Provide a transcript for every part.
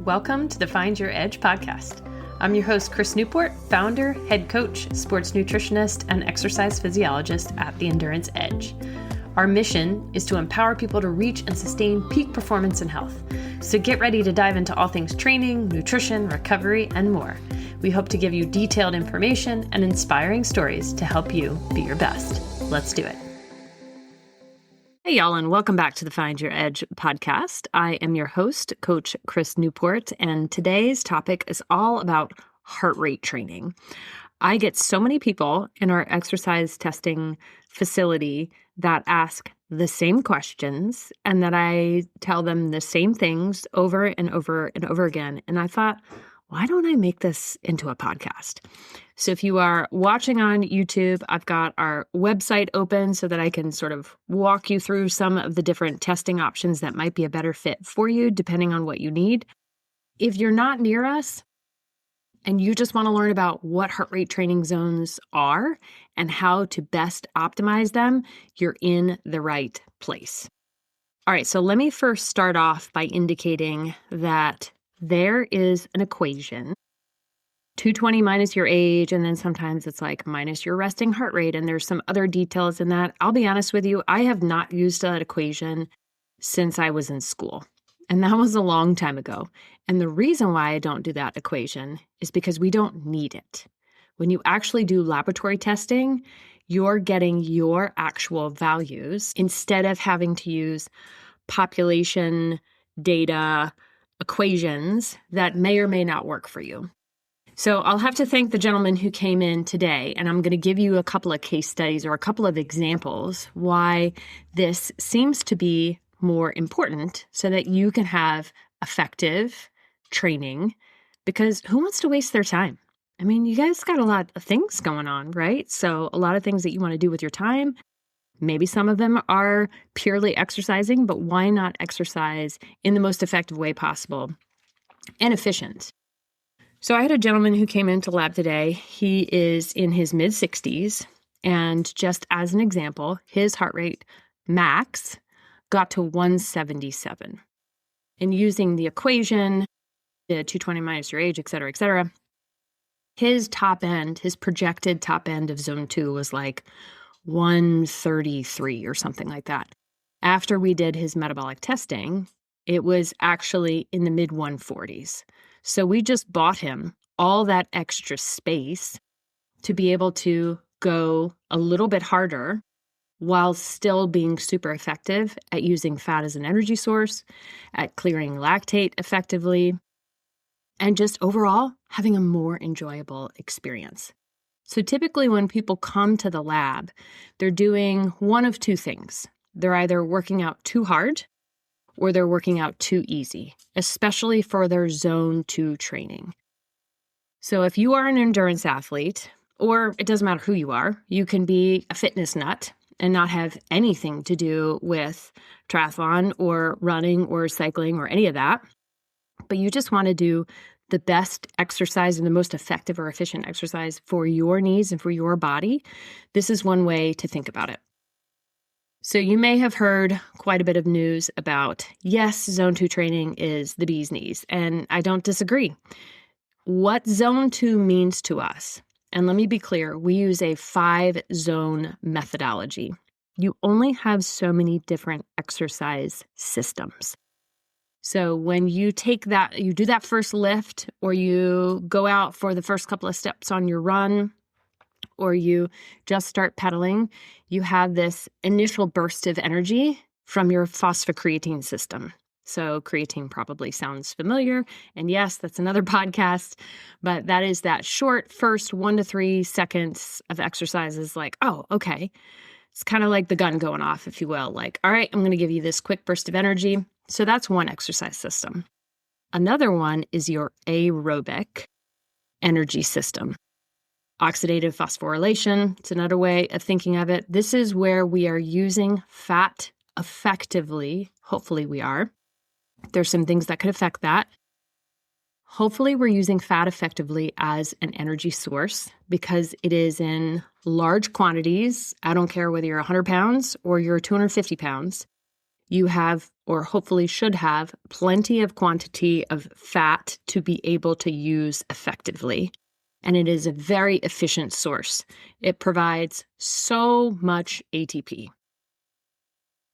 Welcome to the Find Your Edge podcast. I'm your host, Chris Newport, founder, head coach, sports nutritionist, and exercise physiologist at the Endurance Edge. Our mission is to empower people to reach and sustain peak performance and health. So get ready to dive into all things training, nutrition, recovery, and more. We hope to give you detailed information and inspiring stories to help you be your best. Let's do it. Hey, y'all, and welcome back to the Find Your Edge podcast. I am your host, Coach Chris Newport, and today's topic is all about heart rate training. I get so many people in our exercise testing facility that ask the same questions and that I tell them the same things over and over and over again. And I thought, why don't I make this into a podcast? So if you are watching on YouTube, I've got our website open so that I can sort of walk you through some of the different testing options that might be a better fit for you, depending on what you need. If you're not near us and you just want to learn about what heart rate training zones are and how to best optimize them, you're in the right place. All right, so let me first start off by indicating that there is an equation, 220 minus your age, and then sometimes it's like minus your resting heart rate, and there's some other details in that. I'll be honest with you, I have not used that equation since I was in school, and that was a long time ago. And the reason why I don't do that equation is because we don't need it. When you actually do laboratory testing, you're getting your actual values instead of having to use population data equations that may or may not work for you. So I'll have to thank the gentleman who came in today, and I'm going to give you a couple of case studies or a couple of examples why this seems to be more important so that you can have effective training, because who wants to waste their time? I mean, you guys got a lot of things going on, right? So a lot of things that you want to do with your time. Maybe some of them are purely exercising, but why not exercise in the most effective way possible and efficient? So I had a gentleman who came into lab today. He is in his mid-60s, and just as an example, his heart rate max got to 177. And using the equation, the 220 minus your age, et cetera, his top end, his projected top end of zone 2 was like 133 or something like that. After we did his metabolic testing, it was actually in the mid 140s. So we just bought him all that extra space to be able to go a little bit harder while still being super effective at using fat as an energy source, at clearing lactate effectively, and just overall having a more enjoyable experience. So typically when people come to the lab, they're doing one of two things. They're either working out too hard or they're working out too easy, especially for their zone 2 training. So if you are an endurance athlete, or it doesn't matter who you are, you can be a fitness nut and not have anything to do with triathlon or running or cycling or any of that, but you just want to do the best exercise and the most effective or efficient exercise for your needs and for your body, this is one way to think about it. So you may have heard quite a bit of news about, yes, zone 2 training is the bee's knees, and I don't disagree. What zone 2 means to us, and let me be clear, we use a 5-zone methodology. You only have so many different exercise systems. So when you take that, you do that first lift, or you go out for the first couple of steps on your run, or you just start pedaling, you have this initial burst of energy from your phosphocreatine system. So creatine probably sounds familiar. And yes, that's another podcast, but that is that short first 1 to 3 seconds of exercises like, oh, okay. It's kind of like the gun going off, if you will. Like, all right, I'm going to give you this quick burst of energy. So that's one exercise system. Another one is your aerobic energy system. Oxidative phosphorylation, it's another way of thinking of it. This is where we are using fat effectively. Hopefully we are. There's some things that could affect that. Hopefully we're using fat effectively as an energy source because it is in large quantities. I don't care whether you're 100 pounds or you're 250 pounds. you have, or hopefully should have, plenty of quantity of fat to be able to use effectively. And it is a very efficient source. It provides so much ATP.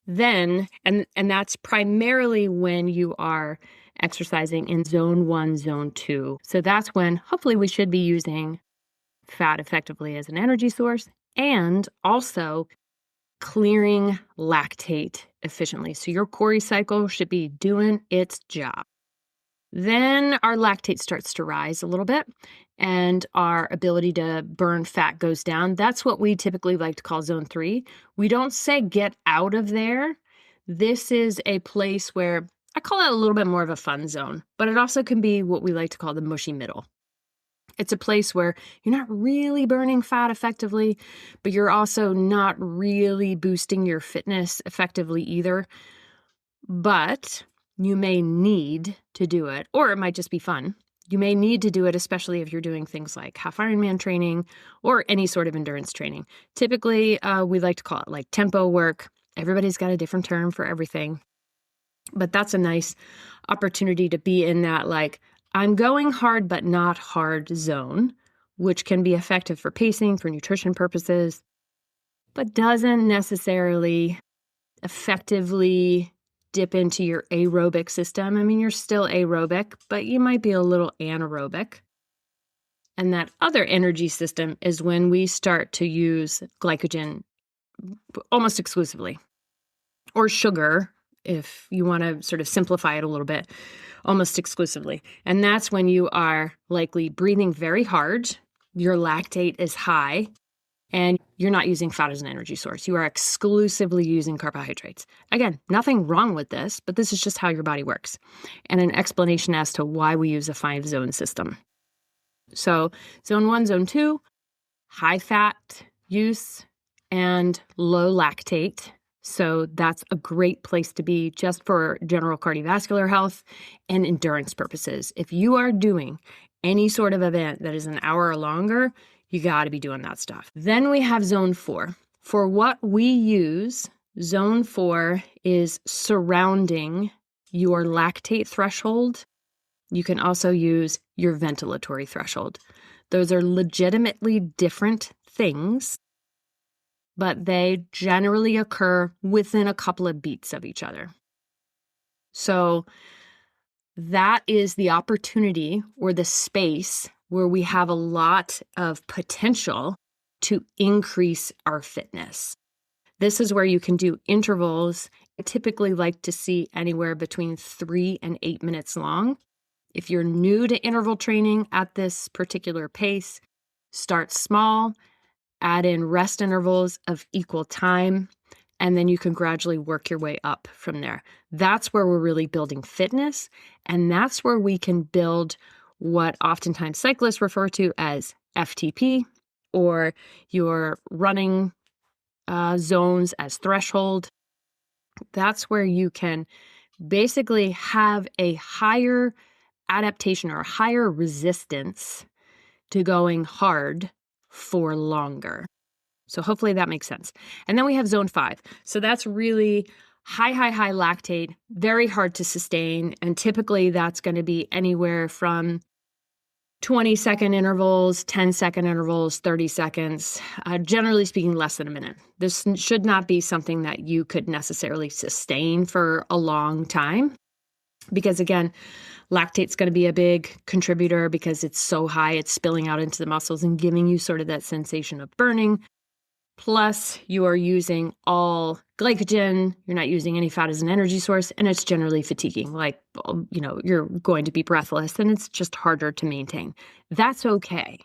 Then, and that's primarily when you are exercising in zone 1, zone 2. So that's when hopefully we should be using fat effectively as an energy source and also clearing lactate efficiently. So your Cori cycle should be doing its job. Then our lactate starts to rise a little bit and our ability to burn fat goes down. That's what we typically like to call zone 3. We don't say get out of there. This is a place where I call it a little bit more of a fun zone, but it also can be what we like to call the mushy middle. It's a place where you're not really burning fat effectively, but you're also not really boosting your fitness effectively either. But you may need to do it, or it might just be fun. You may need to do it, especially if you're doing things like half Ironman training or any sort of endurance training. Typically, we like to call it like tempo work. Everybody's got a different term for everything. But that's a nice opportunity to be in that, like, I'm going hard but not hard zone, which can be effective for pacing, for nutrition purposes, but doesn't necessarily effectively dip into your aerobic system. I mean, you're still aerobic, but you might be a little anaerobic. And that other energy system is when we start to use glycogen almost exclusively, or sugar, if you want to sort of simplify it a little bit, almost exclusively. And that's when you are likely breathing very hard, your lactate is high, and you're not using fat as an energy source. You are exclusively using carbohydrates. Again, nothing wrong with this, but this is just how your body works. And an explanation as to why we use a 5-zone system. So zone 1, zone 2, high fat use and low lactate. So that's a great place to be just for general cardiovascular health and endurance purposes. If you are doing any sort of event that is an hour or longer, you got to be doing that stuff. Then we have zone 4. For what we use, zone 4 is surrounding your lactate threshold. You can also use your ventilatory threshold. Those are legitimately different things, but they generally occur within a couple of beats of each other. So that is the opportunity or the space where we have a lot of potential to increase our fitness. This is where you can do intervals. I typically like to see anywhere between 3 and 8 minutes long. If you're new to interval training at this particular pace, start small, add in rest intervals of equal time, and then you can gradually work your way up from there. That's where we're really building fitness, and that's where we can build what oftentimes cyclists refer to as FTP, or your running zones as threshold. That's where you can basically have a higher adaptation or a higher resistance to going hard for longer. So hopefully that makes sense. And then we have zone 5. So that's really high lactate, very hard to sustain. And typically that's going to be anywhere from 20-second intervals, 10-second intervals, 30 seconds, generally speaking, less than a minute. This should not be something that you could necessarily sustain for a long time because, again, lactate's going to be a big contributor because it's so high, it's spilling out into the muscles and giving you sort of that sensation of burning. Plus, you are using all glycogen, you're not using any fat as an energy source, and it's generally fatiguing. Like, you're going to be breathless and it's just harder to maintain. That's okay.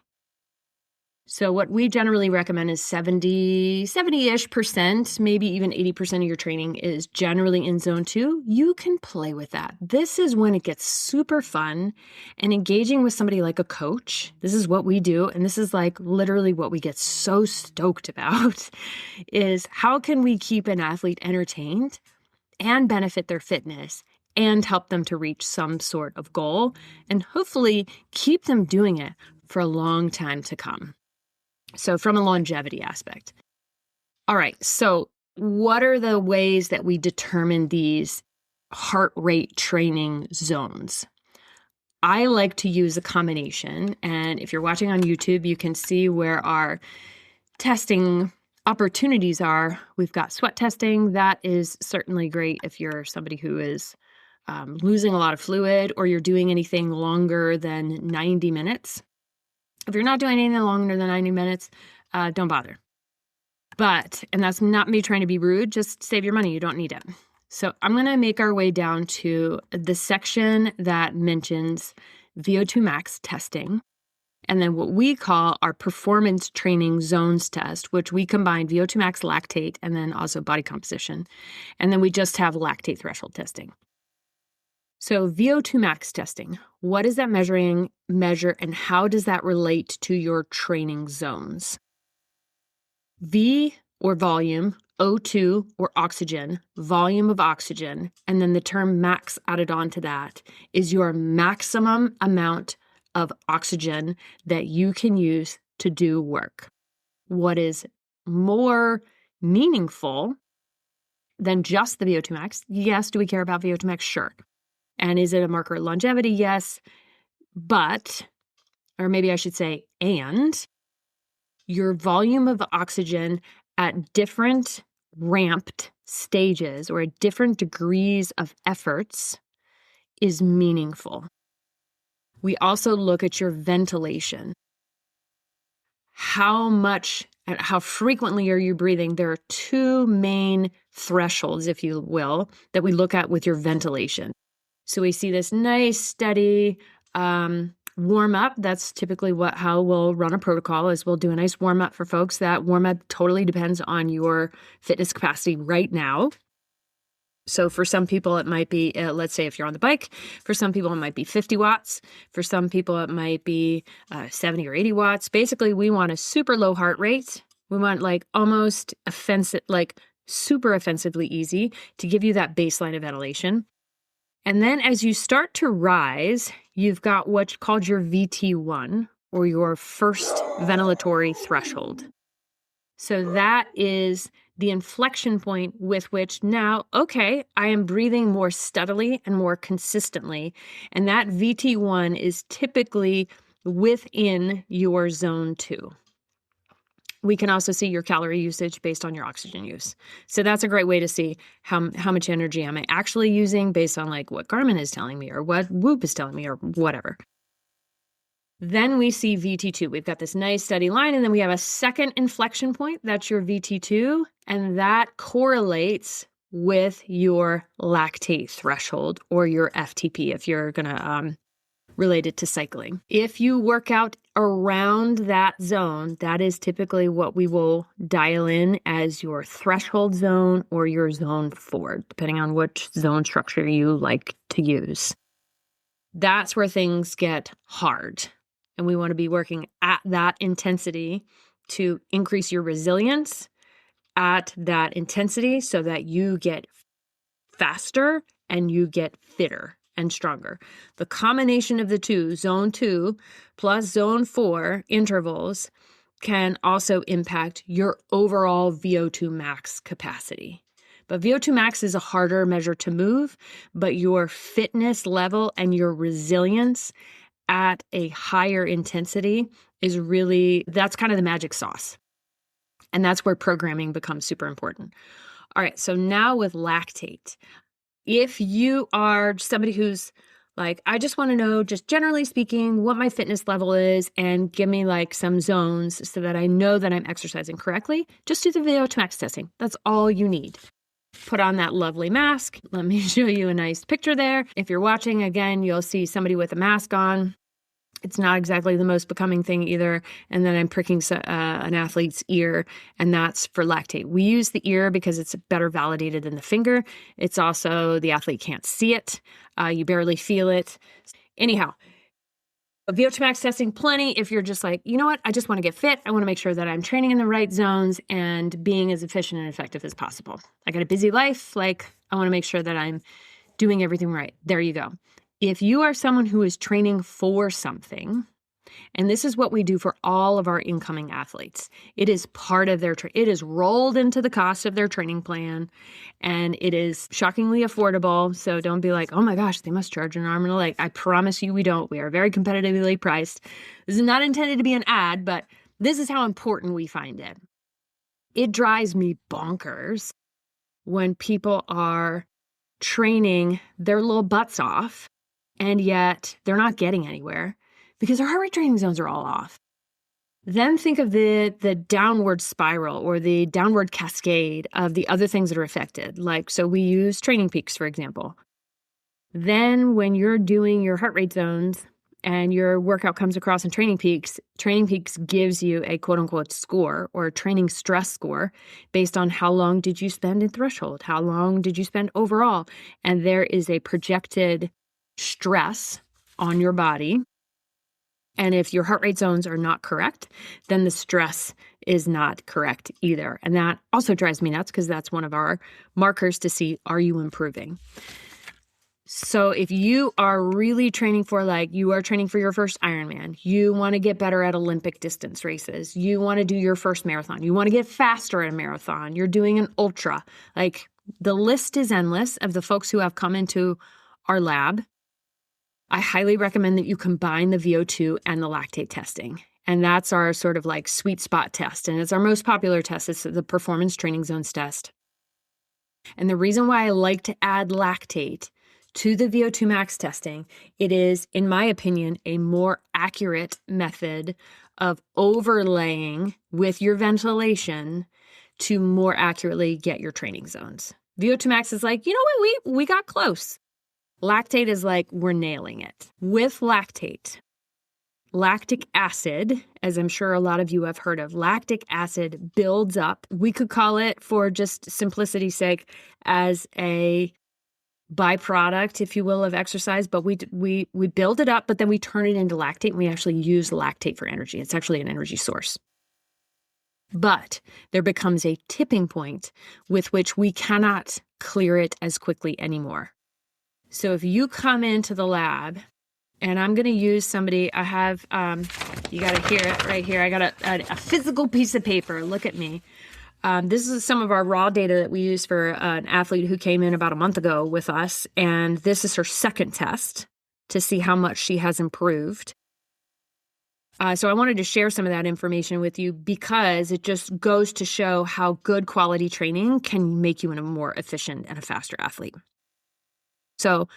So what we generally recommend is 70-ish%, maybe even 80% of your training is generally in zone 2. You can play with that. This is when it gets super fun and engaging with somebody like a coach. This is what we do. And this is like literally what we get so stoked about is how can we keep an athlete entertained and benefit their fitness and help them to reach some sort of goal and hopefully keep them doing it for a long time to come. So from a longevity aspect. All right, so what are the ways that we determine these heart rate training zones? I like to use a combination. And if you're watching on YouTube, you can see where our testing opportunities are. We've got sweat testing. That is certainly great if you're somebody who is losing a lot of fluid or you're doing anything longer than 90 minutes. If you're not doing anything longer than 90 minutes, don't bother. But, and that's not me trying to be rude, just save your money. You don't need it. So I'm going to make our way down to the section that mentions VO2 max testing, and then what we call our performance training zones test, which we combine VO2 max, lactate, and then also body composition. And then we just have lactate threshold testing. So VO2 max testing, what is that measure, and how does that relate to your training zones? V or volume, O2 or oxygen, volume of oxygen, and then the term max added on to that is your maximum amount of oxygen that you can use to do work. What is more meaningful than just the VO2 max? Yes, do we care about VO2 max? Sure. And is it a marker of longevity? Yes. But, or maybe I should say, and your volume of oxygen at different ramped stages or at different degrees of efforts is meaningful. We also look at your ventilation. How much and how frequently are you breathing? There are two main thresholds, if you will, that we look at with your ventilation. So we see this nice, steady warm up. That's typically how we'll run a protocol is we'll do a nice warm up for folks. That warm up totally depends on your fitness capacity right now. So for some people, it might be, let's say if you're on the bike, for some people, it might be 50 watts. For some people, it might be 70 or 80 watts. Basically, we want a super low heart rate. We want like almost offensive, like super offensively easy to give you that baseline of ventilation. And then as you start to rise, you've got what's called your VT1 or your first ventilatory threshold. So that is the inflection point with which now, okay, I am breathing more steadily and more consistently. And that VT1 is typically within your zone 2. We can also see your calorie usage based on your oxygen use. So that's a great way to see how much energy am I actually using based on like what Garmin is telling me or what Whoop is telling me or whatever. Then we see VT2. We've got this nice steady line, and then we have a second inflection point. That's your VT2, and that correlates with your lactate threshold or your FTP if you're going to relate it to cycling. If you work out around that zone, that is typically what we will dial in as your threshold zone or your zone 4, depending on which zone structure you like to use. That's where things get hard. And we want to be working at that intensity to increase your resilience at that intensity so that you get faster and you get fitter and stronger. The combination of the two, zone 2 plus zone 4 intervals, can also impact your overall VO2 max capacity. But VO2 max is a harder measure to move, but your fitness level and your resilience at a higher intensity is really, that's kind of the magic sauce. And that's where programming becomes super important. All right, so now with lactate, if you are somebody who's like, I just want to know, just generally speaking, what my fitness level is and give me like some zones so that I know that I'm exercising correctly, just do the VO2 max testing. That's all you need. Put on that lovely mask. Let me show you a nice picture there. If you're watching, again, you'll see somebody with a mask on. It's not exactly the most becoming thing either. And then I'm pricking an athlete's ear, and that's for lactate. We use the ear because it's better validated than the finger. It's also, the athlete can't see it. You barely feel it. Anyhow, VO2 max testing, plenty if you're just like, you know what, I just want to get fit. I want to make sure that I'm training in the right zones and being as efficient and effective as possible. I got a busy life. Like, I want to make sure that I'm doing everything right. There you go. If you are someone who is training for something And this is what we do for all of our incoming athletes. It is part of their, it is rolled into the cost of their training plan, and it is shockingly affordable. So don't be like, oh my gosh, they must charge an arm and a leg. I promise you we don't. We are very competitively priced. This is not intended to be an ad, but this is how important we find it. It drives me bonkers when people are training their little butts off and yet they're not getting anywhere because their heart rate training zones are all off. Then think of the downward spiral or the downward cascade of the other things that are affected. Like, so we use training peaks, for example. Then when you're doing your heart rate zones and your workout comes across in training peaks gives you a quote unquote score or a training stress score based on how long did you spend in threshold, how long did you spend overall. And there is a projected stress on your body. And if your heart rate zones are not correct, then the stress is not correct either. And that also drives me nuts because that's one of our markers to see, are you improving? So if you are really training for, like, you are training for your first Ironman, you want to get better at Olympic distance races, you want to do your first marathon, you want to get faster at a marathon, you're doing an ultra, like, the list is endless of the folks who have come into our lab. I highly recommend that you combine the VO2 and the lactate testing. And that's our sort of like sweet spot test. And it's our most popular test. It's the performance training zones test. And the reason why I like to add lactate to the VO2 max testing, it is, in my opinion, a more accurate method of overlaying with your ventilation to more accurately get your training zones. VO2 max is like, you know what, we got close. Lactate is like, we're nailing it. With lactate, lactic acid, as I'm sure a lot of you have heard of, lactic acid builds up. We could call it, for just simplicity's sake, as a byproduct, if you will, of exercise, but we build it up, but then we turn it into lactate, and we actually use lactate for energy. It's actually an energy source. But there becomes a tipping point with which we cannot clear it as quickly anymore. So if you come into the lab, and I'm going to use somebody, I have, you got to hear it right here. I got a physical piece of paper. Look at me. This is some of our raw data that we used for an athlete who came in about a month ago with us. And this is her second test to see how much she has improved. So I wanted to share some of that information with you because it just goes to show how good quality training can make you a more efficient and a faster athlete. So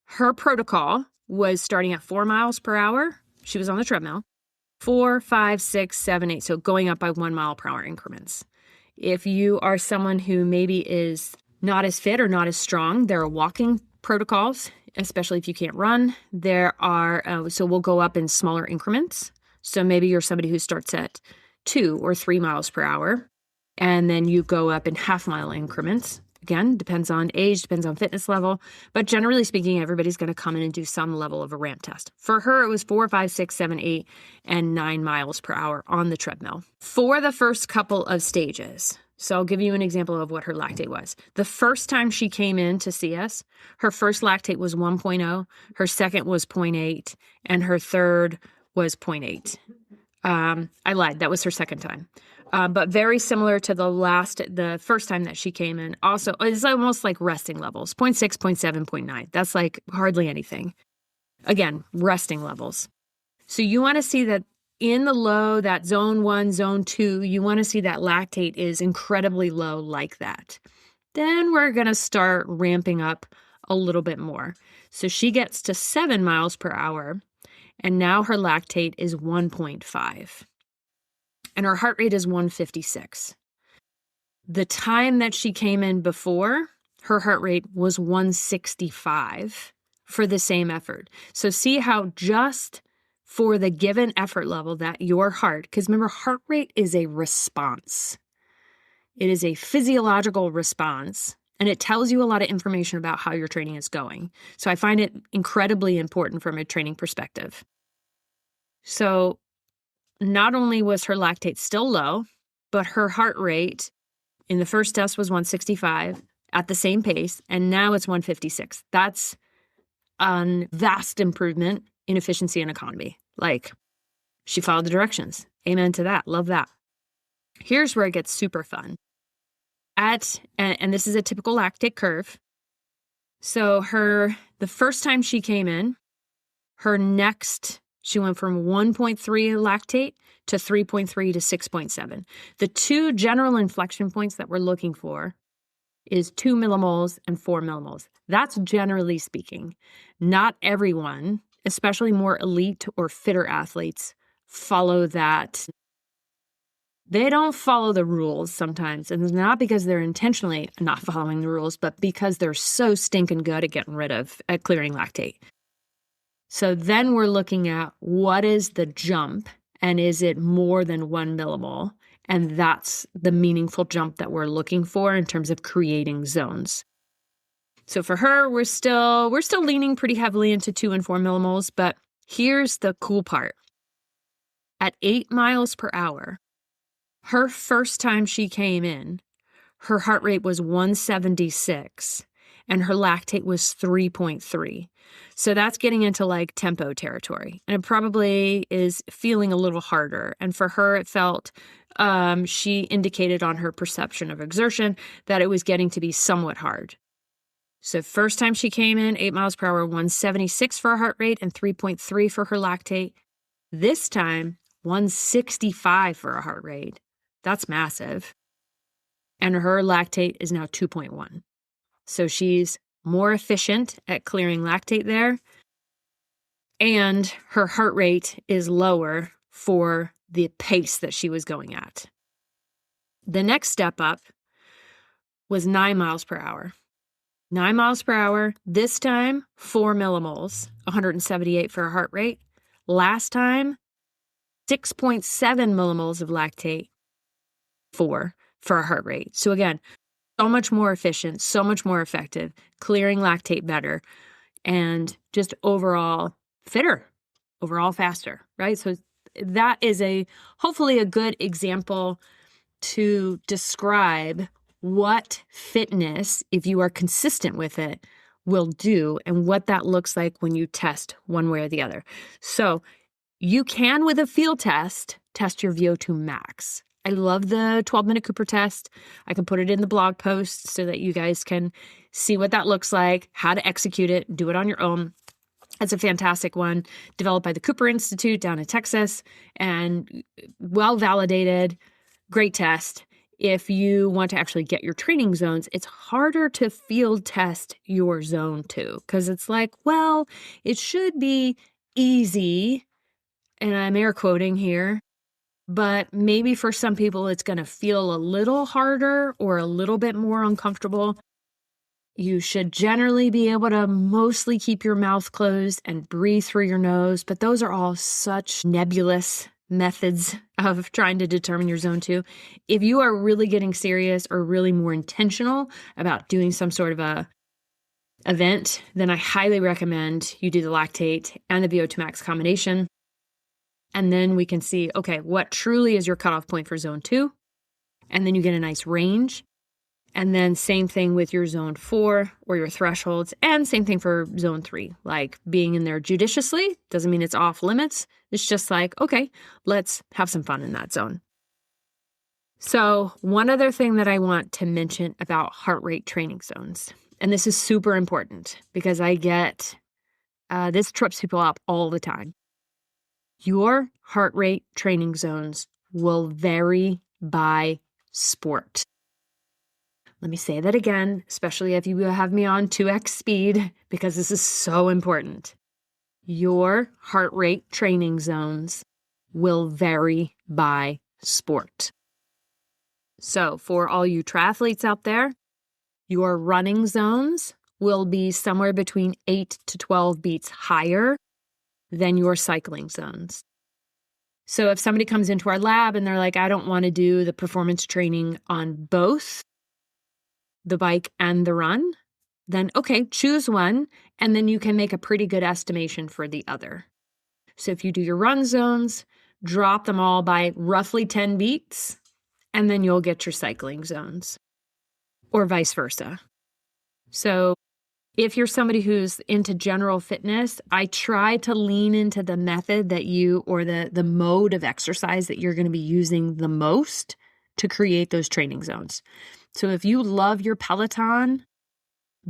her protocol was starting at 4 miles per hour. She was on the treadmill, 4, 5, 6, 7, 8. So going up by 1 mile per hour increments. If you are someone who maybe is not as fit or not as strong, there are walking protocols, especially if you can't run. There are, so we'll go up in smaller increments. So maybe you're somebody who starts at 2 or 3 miles per hour, and then you go up in half-mile increments. Again, depends on age, depends on fitness level, but generally speaking, everybody's going to come in and do some level of a ramp test. For her, it was 4, 5, 6, 7, 8, and 9 miles per hour on the treadmill for the first couple of stages. So I'll give you an example of what her lactate was. The first time she came in to see us, her first lactate was 1.0, her second was 0.8, and her third was 0.8. I lied. That was her second time. But very similar to the first time that she came in. Also, it's almost like resting levels, 0.6, 0.7, 0.9. That's like hardly anything. Again, resting levels. So you want to see that in the low, that zone 1, zone 2, you want to see that lactate is incredibly low like that. Then we're going to start ramping up a little bit more. So she gets to 7 miles per hour, and now her lactate is 1.5. And her heart rate is 156. The time that she came in before, her heart rate was 165 for the same effort. So see how just for the given effort level that your heart, because remember, heart rate is a response. It is a physiological response, and it tells you a lot of information about how your training is going. So I find it incredibly important from a training perspective. So not only was her lactate still low, but her heart rate in the first test was 165 at the same pace, and now it's 156. That's a vast improvement in efficiency and economy. Like, She followed the directions. Amen to that. Love that. Here's where it gets super fun. And this is a typical lactate curve. So the first time she came in, she went from 1.3 lactate to 3.3 to 6.7. The two general inflection points that we're looking for is 2 millimoles and 4 millimoles. That's generally speaking. Not everyone, especially more elite or fitter athletes, follow that. They don't follow the rules sometimes, and it's not because they're intentionally not following the rules, but because they're so stinking good at clearing lactate. So then we're looking at what is the jump, and is it more than 1 millimole? And that's the meaningful jump that we're looking for in terms of creating zones. So for her, we're still leaning pretty heavily into 2 and 4 millimoles, but here's the cool part. At 8 miles per hour, her first time she came in, her heart rate was 176 and her lactate was 3.3. So that's getting into like tempo territory. And it probably is feeling a little harder. And for her, it felt, she indicated on her perception of exertion that it was getting to be somewhat hard. So first time she came in, 8 miles per hour, 176 for her heart rate and 3.3 for her lactate. This time, 165 for her heart rate. That's massive. And her lactate is now 2.1. So she's more efficient at clearing lactate there. And her heart rate is lower for the pace that she was going at. The next step up was 9 miles per hour. 9 miles per hour, this time 4 millimoles, 178 for her heart rate. Last time, 6.7 millimoles of lactate, 4 for her heart rate. So again, so much more efficient, so much more effective, clearing lactate better, and just overall fitter, overall faster, right? So that is hopefully a good example to describe what fitness, if you are consistent with it, will do and what that looks like when you test one way or the other. So you can, with a field test your VO2 max. I love the 12-minute Cooper test. I can put it in the blog post so that you guys can see what that looks like, how to execute it, do it on your own. It's a fantastic one, developed by the Cooper Institute down in Texas, and well-validated, great test. If you want to actually get your training zones, it's harder to field test your zone 2 because it's like, well, it should be easy, and I'm air quoting here, but maybe for some people it's going to feel a little harder or a little bit more uncomfortable. You should generally be able to mostly keep your mouth closed and breathe through your nose, but those are all such nebulous methods of trying to determine your zone 2. If you are really getting serious or really more intentional about doing some sort of a event, then I highly recommend you do the lactate and the VO2 max combination. And then we can see, okay, what truly is your cutoff point for zone 2? And then you get a nice range. And then same thing with your zone 4 or your thresholds, and same thing for zone 3, like being in there judiciously doesn't mean it's off limits. It's just like, okay, let's have some fun in that zone. So one other thing that I want to mention about heart rate training zones, and this is super important because I get, this trips people up all the time. Your heart rate training zones will vary by sport. Let me say that again, especially if you have me on 2x speed, because this is so important. Your heart rate training zones will vary by sport. So for all you triathletes out there, your running zones will be somewhere between 8 to 12 beats higher than your cycling zones. So if somebody comes into our lab and they're like, I don't want to do the performance training on both the bike and the run, then okay, choose one, and then you can make a pretty good estimation for the other. So if you do your run zones, drop them all by roughly 10 beats, and then you'll get your cycling zones, or vice versa. So If you're somebody who's into general fitness, I try to lean into the method that or the mode of exercise that you're going to be using the most to create those training zones. So if you love your Peloton,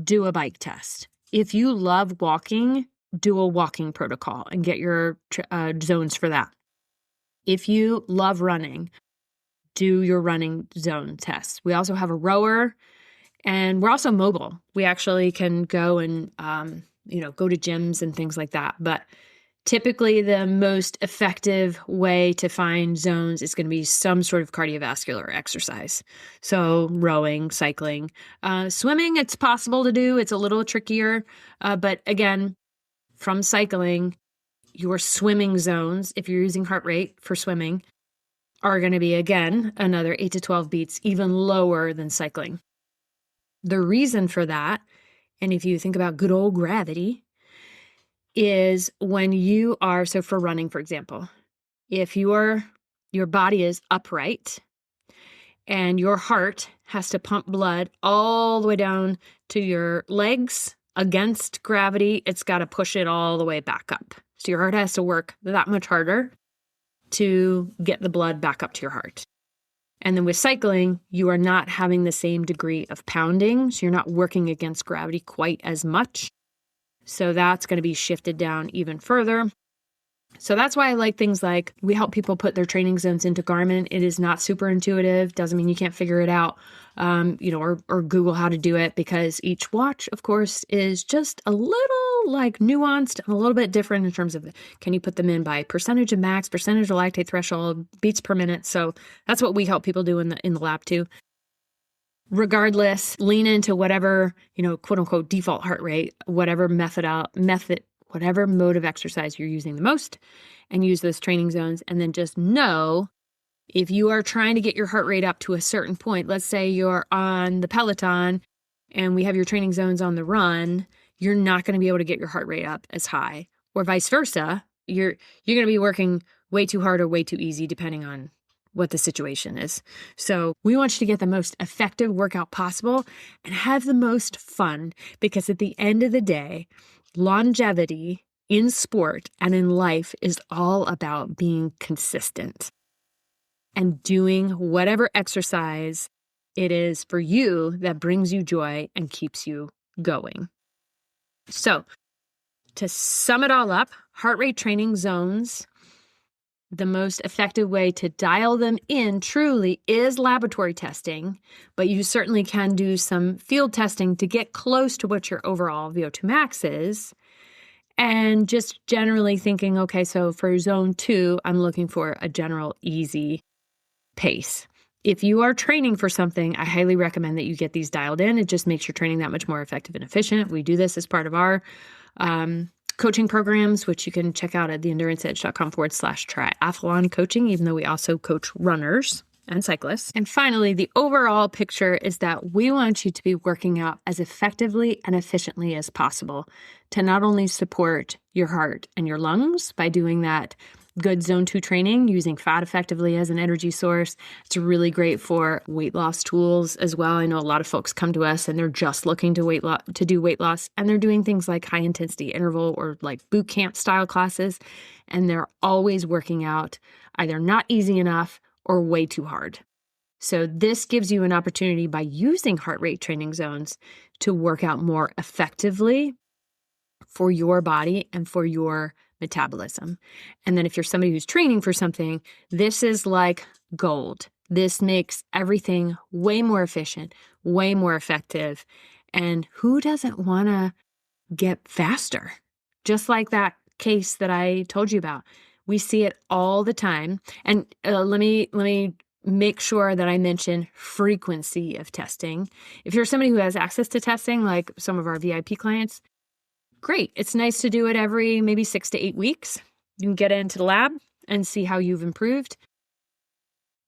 do a bike test. If you love walking, do a walking protocol and get your zones for that. If you love running, do your running zone test. We also have a rower, and we're also mobile. We actually can go and, go to gyms and things like that. But typically the most effective way to find zones is going to be some sort of cardiovascular exercise. So rowing, cycling, swimming, it's possible to do. It's a little trickier. But again, from cycling, your swimming zones, if you're using heart rate for swimming, are going to be, again, another 8 to 12 beats, even lower than cycling. The reason for that, and if you think about good old gravity, is when you are, so for running, for example, if your body is upright and your heart has to pump blood all the way down to your legs against gravity, it's got to push it all the way back up. So your heart has to work that much harder to get the blood back up to your heart. And then with cycling, you are not having the same degree of pounding, so you're not working against gravity quite as much. So that's going to be shifted down even further. So that's why I like things like we help people put their training zones into Garmin. It is not super intuitive. Doesn't mean you can't figure it out, or Google how to do it, because each watch, of course, is just a little like nuanced and a little bit different in terms of can you put them in by percentage of max, percentage of lactate threshold, beats per minute. So that's what we help people do in the lab too. Regardless, lean into whatever, quote unquote default heart rate, whatever whatever mode of exercise you're using the most, and use those training zones. And then just know if you are trying to get your heart rate up to a certain point, let's say you're on the Peloton and we have your training zones on the run, you're not going to be able to get your heart rate up as high, or vice versa. You're going to be working way too hard or way too easy, depending on what the situation is. So we want you to get the most effective workout possible and have the most fun, because at the end of the day, longevity in sport and in life is all about being consistent and doing whatever exercise it is for you that brings you joy and keeps you going. So to sum it all up, heart rate training zones, the most effective way to dial them in truly is laboratory testing, but you certainly can do some field testing to get close to what your overall VO2 max is. And just generally thinking, okay, so for zone 2, I'm looking for a general easy pace. If you are training for something, I highly recommend that you get these dialed in. It just makes your training that much more effective and efficient. We do this as part of our coaching programs, which you can check out at theenduranceedge.com/triathlon coaching, even though we also coach runners and cyclists. And finally, the overall picture is that we want you to be working out as effectively and efficiently as possible to not only support your heart and your lungs by doing that good zone 2 training, using fat effectively as an energy source. It's really great for weight loss tools as well. I know a lot of folks come to us and they're just looking to do weight loss, and they're doing things like high intensity interval or like boot camp style classes, and they're always working out either not easy enough or way too hard. So this gives you an opportunity by using heart rate training zones to work out more effectively for your body and for your metabolism. And then if you're somebody who's training for something, this is like gold. This makes everything way more efficient, way more effective. And who doesn't want to get faster? Just like that case that I told you about. We see it all the time. And let me make sure that I mention frequency of testing. If you're somebody who has access to testing, like some of our VIP clients, great. It's nice to do it every maybe 6 to 8 weeks. You can get into the lab and see how you've improved.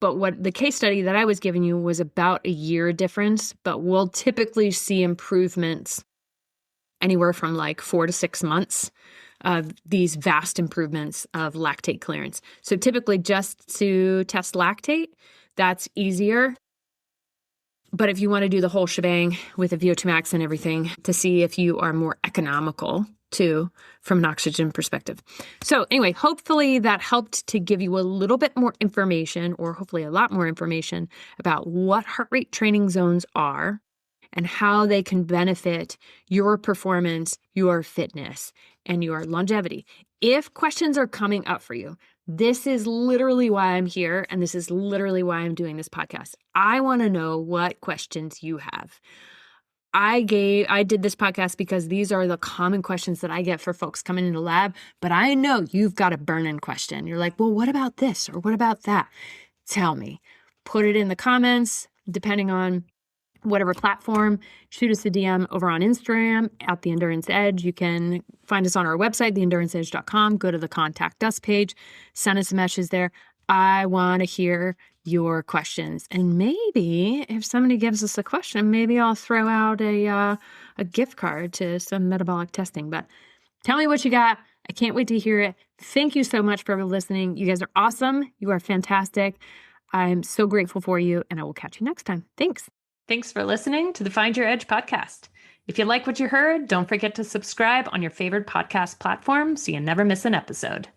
But what the case study that I was giving you was about a year difference, but we'll typically see improvements anywhere from like 4 to 6 months of these vast improvements of lactate clearance. So typically just to test lactate, that's easier. But if you want to do the whole shebang with a VO2 max and everything to see if you are more economical too from an oxygen perspective. So anyway, hopefully that helped to give you a little bit more information, or hopefully a lot more information about what heart rate training zones are and how they can benefit your performance, your fitness, and your longevity. If questions are coming up for you, this is literally why I'm here, and this is literally why I'm doing this podcast. I want to know what questions you have. I did this podcast because these are the common questions that I get for folks coming into lab, but I know you've got a burning question. You're like, well, what about this? Or what about that? Tell me. Put it in the comments, depending on whatever platform. Shoot us a DM over on Instagram at The Endurance Edge. You can find us on our website, theenduranceedge.com. Go to the Contact Us page. Send us a message there. I want to hear your questions. And maybe if somebody gives us a question, maybe I'll throw out a gift card to some metabolic testing. But tell me what you got. I can't wait to hear it. Thank you so much for listening. You guys are awesome. You are fantastic. I'm so grateful for you, and I will catch you next time. Thanks. Thanks for listening to the Find Your Edge podcast. If you like what you heard, don't forget to subscribe on your favorite podcast platform so you never miss an episode.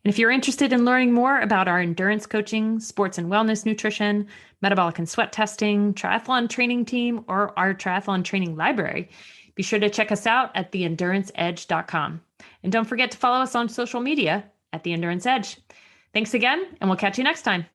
And if you're interested in learning more about our endurance coaching, sports and wellness nutrition, metabolic and sweat testing, triathlon training team, or our triathlon training library, be sure to check us out at theenduranceedge.com. And don't forget to follow us on social media at The Endurance Edge. Thanks again, and we'll catch you next time.